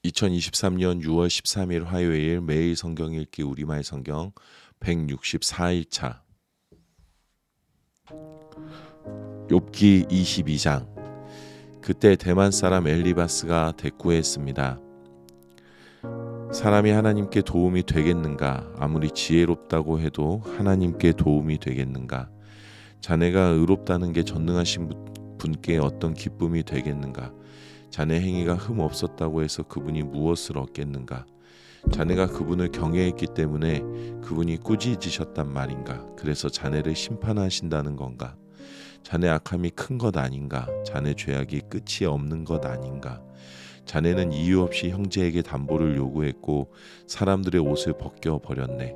2023년 6월 13일 화요일 매일 성경 읽기 우리말 성경 164일차 욥기 22장. 그때 대만 사람 엘리바스가 대꾸했습니다. 사람이 하나님께 도움이 되겠는가? 아무리 지혜롭다고 해도 하나님께 도움이 되겠는가? 자네가 의롭다는 게 전능하신 분께 어떤 기쁨이 되겠는가? 자네 행위가 흠 없었다고 해서 그분이 무엇을 얻겠는가? 자네가 그분을 경외했기 때문에 그분이 꾸짖으셨단 말인가? 그래서 자네를 심판하신다는 건가? 자네 악함이 큰 것 아닌가? 자네 죄악이 끝이 없는 것 아닌가? 자네는 이유 없이 형제에게 담보를 요구했고 사람들의 옷을 벗겨 버렸네.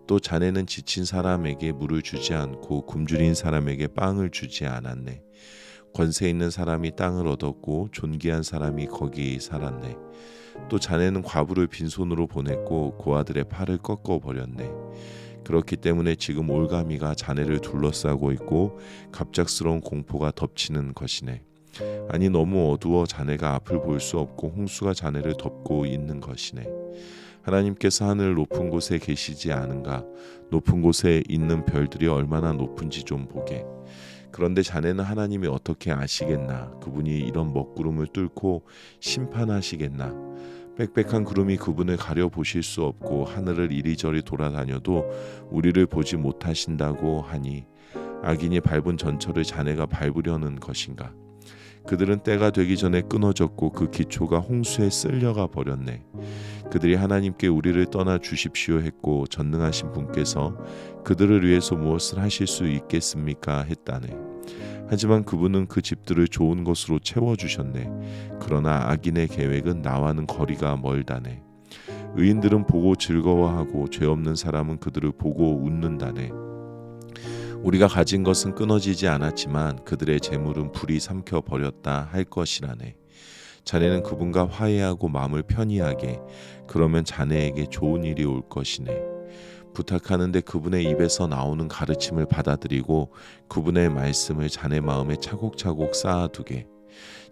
또 자네는 지친 사람에게 물을 주지 않고 굶주린 사람에게 빵을 주지 않았네. 권세 있는 사람이 땅을 얻었고 존귀한 사람이 거기 살았네. 또 자네는 과부를 빈손으로 보냈고 고아들의 팔을 꺾어 버렸네. 그렇기 때문에 지금 올가미가 자네를 둘러싸고 있고 갑작스러운 공포가 덮치는 것이네. 아니, 너무 어두워 자네가 앞을 볼 수 없고 홍수가 자네를 덮고 있는 것이네. 하나님께서 하늘 높은 곳에 계시지 않은가? 높은 곳에 있는 별들이 얼마나 높은지 좀 보게. 그런데 자네는 하나님이 어떻게 아시겠나? 그분이 이런 먹구름을 뚫고 심판하시겠나? 빽빽한 구름이 그분을 가려보실 수 없고 하늘을 이리저리 돌아다녀도 우리를 보지 못하신다고 하니 악인이 밟은 전철을 자네가 밟으려는 것인가? 그들은 때가 되기 전에 끊어졌고 그 기초가 홍수에 쓸려가 버렸네. 그들이 하나님께 우리를 떠나 주십시오 했고 전능하신 분께서 그들을 위해서 무엇을 하실 수 있겠습니까 했다네. 하지만 그분은 그 집들을 좋은 것으로 채워주셨네. 그러나 악인의 계획은 나와는 거리가 멀다네. 의인들은 보고 즐거워하고 죄 없는 사람은 그들을 보고 웃는다네. 우리가 가진 것은 끊어지지 않았지만 그들의 재물은 불이 삼켜 버렸다 할 것이라네. 자네는 그분과 화해하고 마음을 편히하게, 그러면 자네에게 좋은 일이 올 것이네. 부탁하는데 그분의 입에서 나오는 가르침을 받아들이고 그분의 말씀을 자네 마음에 차곡차곡 쌓아두게.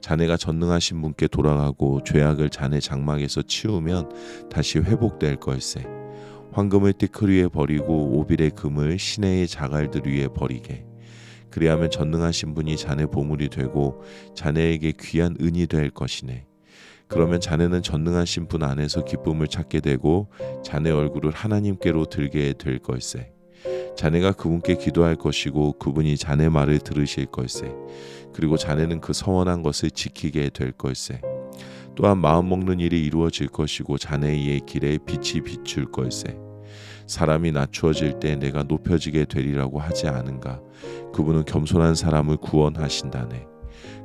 자네가 전능하신 분께 돌아가고 죄악을 자네 장막에서 치우면 다시 회복될 걸세. 황금을 띠클 위에 버리고 오빌의 금을 시내의 자갈들 위에 버리게. 그리하면 전능하신 분이 자네 보물이 되고 자네에게 귀한 은이 될 것이네. 그러면 자네는 전능하신 분 안에서 기쁨을 찾게 되고 자네 얼굴을 하나님께로 들게 될 걸세. 자네가 그분께 기도할 것이고 그분이 자네 말을 들으실 걸세. 그리고 자네는 그 서원한 것을 지키게 될 걸세. 또한 마음먹는 일이 이루어질 것이고 자네의 길에 빛이 비출 걸세. 사람이 낮추어질 때 내가 높여지게 되리라고 하지 않은가? 그분은 겸손한 사람을 구원하신다네.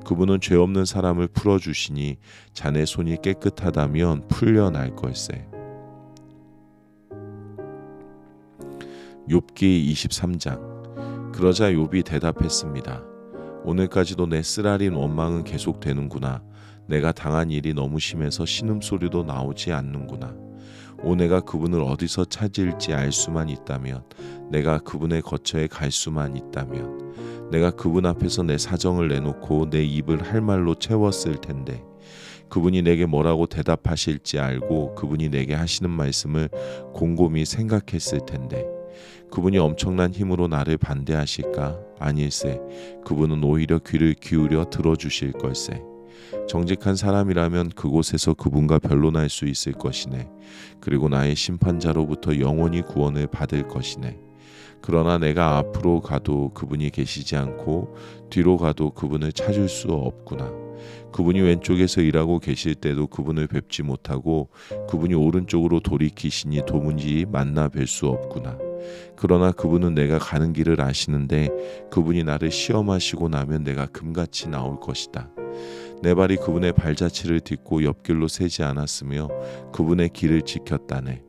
그분은 죄 없는 사람을 풀어주시니 자네 손이 깨끗하다면 풀려날 걸세. 욥기 23장. 그러자 욥이 대답했습니다. 오늘까지도 내 쓰라린 원망은 계속되는구나. 내가 당한 일이 너무 심해서 신음소리도 나오지 않는구나. 내가 그분을 어디서 찾을지 알 수만 있다면, 내가 그분의 거처에 갈 수만 있다면, 내가 그분 앞에서 내 사정을 내놓고 내 입을 할 말로 채웠을 텐데, 그분이 내게 뭐라고 대답하실지 알고 그분이 내게 하시는 말씀을 곰곰이 생각했을 텐데, 그분이 엄청난 힘으로 나를 반대하실까? 아닐세. 그분은 오히려 귀를 기울여 들어주실 걸세. 정직한 사람이라면 그곳에서 그분과 변론할 수 있을 것이네. 그리고 나의 심판자로부터 영원히 구원을 받을 것이네. 그러나 내가 앞으로 가도 그분이 계시지 않고 뒤로 가도 그분을 찾을 수 없구나. 그분이 왼쪽에서 일하고 계실 때도 그분을 뵙지 못하고 그분이 오른쪽으로 돌이키시니 도무지 만나 뵐 수 없구나. 그러나 그분은 내가 가는 길을 아시는데 그분이 나를 시험하시고 나면 내가 금같이 나올 것이다. 내 발이 그분의 발자취를 딛고 옆길로 새지 않았으며 그분의 길을 지켰다네.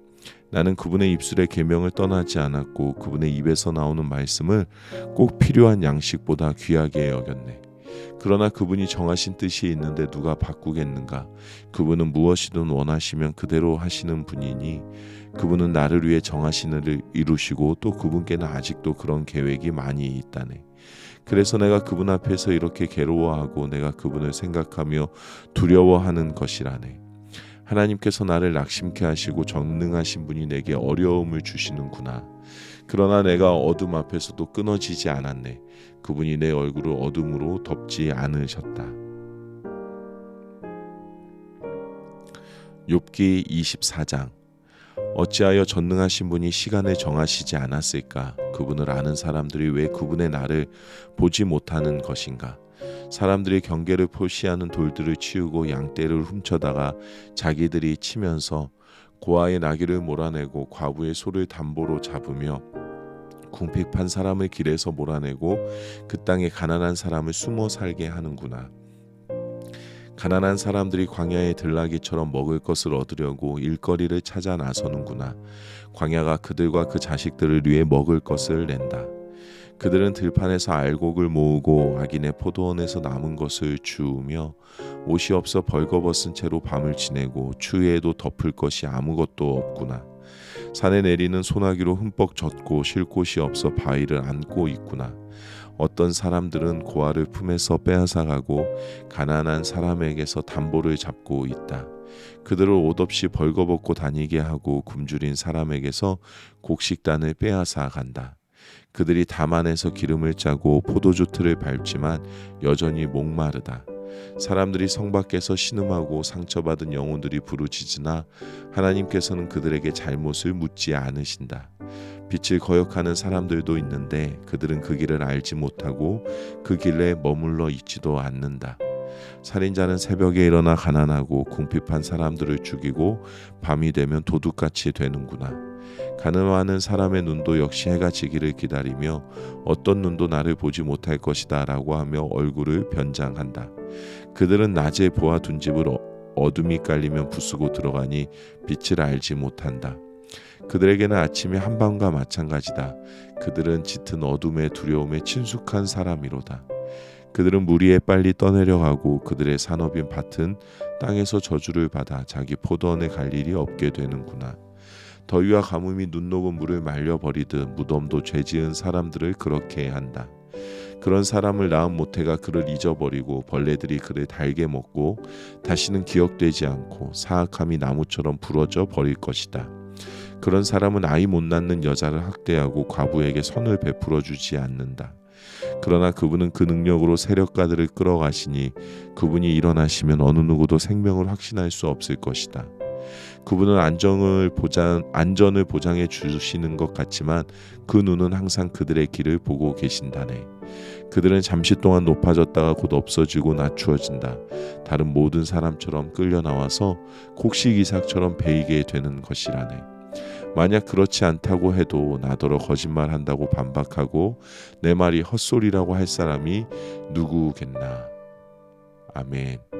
나는 그분의 입술의 계명을 떠나지 않았고 그분의 입에서 나오는 말씀을 꼭 필요한 양식보다 귀하게 여겼네. 그러나 그분이 정하신 뜻이 있는데 누가 바꾸겠는가? 그분은 무엇이든 원하시면 그대로 하시는 분이니 그분은 나를 위해 정하신 일을 이루시고 또 그분께는 아직도 그런 계획이 많이 있다네. 그래서 내가 그분 앞에서 이렇게 괴로워하고 내가 그분을 생각하며 두려워하는 것이라네. 하나님께서 나를 낙심케 하시고 전능하신 분이 내게 어려움을 주시는구나. 그러나 내가 어둠 앞에서도 끊어지지 않았네. 그분이 내 얼굴을 어둠으로 덮지 않으셨다. 욥기 24장. 어찌하여 전능하신 분이 시간을 정하시지 않았을까? 그분을 아는 사람들이 왜 그분의 날을 보지 못하는 것인가? 사람들이 경계를 표시하는 돌들을 치우고 양떼를 훔쳐다가 자기들이 치면서 고아의 나귀를 몰아내고 과부의 소를 담보로 잡으며 궁핍한 사람을 길에서 몰아내고 그 땅에 가난한 사람을 숨어 살게 하는구나. 가난한 사람들이 광야의 들나귀처럼 먹을 것을 얻으려고 일거리를 찾아 나서는구나. 광야가 그들과 그 자식들을 위해 먹을 것을 낸다. 그들은 들판에서 알곡을 모으고 악인의 포도원에서 남은 것을 주우며 옷이 없어 벌거벗은 채로 밤을 지내고 추위에도 덮을 것이 아무것도 없구나. 산에 내리는 소나기로 흠뻑 젖고 쉴 곳이 없어 바위를 안고 있구나. 어떤 사람들은 고아를 품에서 빼앗아가고 가난한 사람에게서 담보를 잡고 있다. 그들을 옷 없이 벌거벗고 다니게 하고 굶주린 사람에게서 곡식단을 빼앗아 간다. 그들이 담안에서 기름을 짜고 포도주 틀을 밟지만 여전히 목마르다. 사람들이 성 밖에서 신음하고 상처받은 영혼들이 부르짖으나 하나님께서는 그들에게 잘못을 묻지 않으신다. 빛을 거역하는 사람들도 있는데 그들은 그 길을 알지 못하고 그 길에 머물러 있지도 않는다. 살인자는 새벽에 일어나 가난하고 궁핍한 사람들을 죽이고 밤이 되면 도둑같이 되는구나. 가늠하는 사람의 눈도 역시 해가 지기를 기다리며 어떤 눈도 나를 보지 못할 것이다 라고 하며 얼굴을 변장한다. 그들은 낮에 보아둔 집을 어둠이 깔리면 부수고 들어가니 빛을 알지 못한다. 그들에게는 아침이 한밤과 마찬가지다. 그들은 짙은 어둠의 두려움에 친숙한 사람이로다. 그들은 무리에 빨리 떠내려가고 그들의 산업인 밭은 땅에서 저주를 받아 자기 포도원에 갈 일이 없게 되는구나. 더위와 가뭄이 눈 녹은 물을 말려버리듯 무덤도 죄지은 사람들을 그렇게 한다. 그런 사람을 낳은 모태가 그를 잊어버리고 벌레들이 그를 달게 먹고 다시는 기억되지 않고 사악함이 나무처럼 부러져 버릴 것이다. 그런 사람은 아이 못 낳는 여자를 학대하고 과부에게 선을 베풀어 주지 않는다. 그러나 그분은 그 능력으로 세력가들을 끌어가시니 그분이 일어나시면 어느 누구도 생명을 확신할 수 없을 것이다. 그분은 안전을 보장해 주시는 것 같지만 그 눈은 항상 그들의 길을 보고 계신다네. 그들은 잠시 동안 높아졌다가 곧 없어지고 낮추어진다. 다른 모든 사람처럼 끌려 나와서 곡식이삭처럼 베이게 되는 것이라네. 만약 그렇지 않다고 해도 나더러 거짓말한다고 반박하고 내 말이 헛소리라고 할 사람이 누구겠나. 아멘.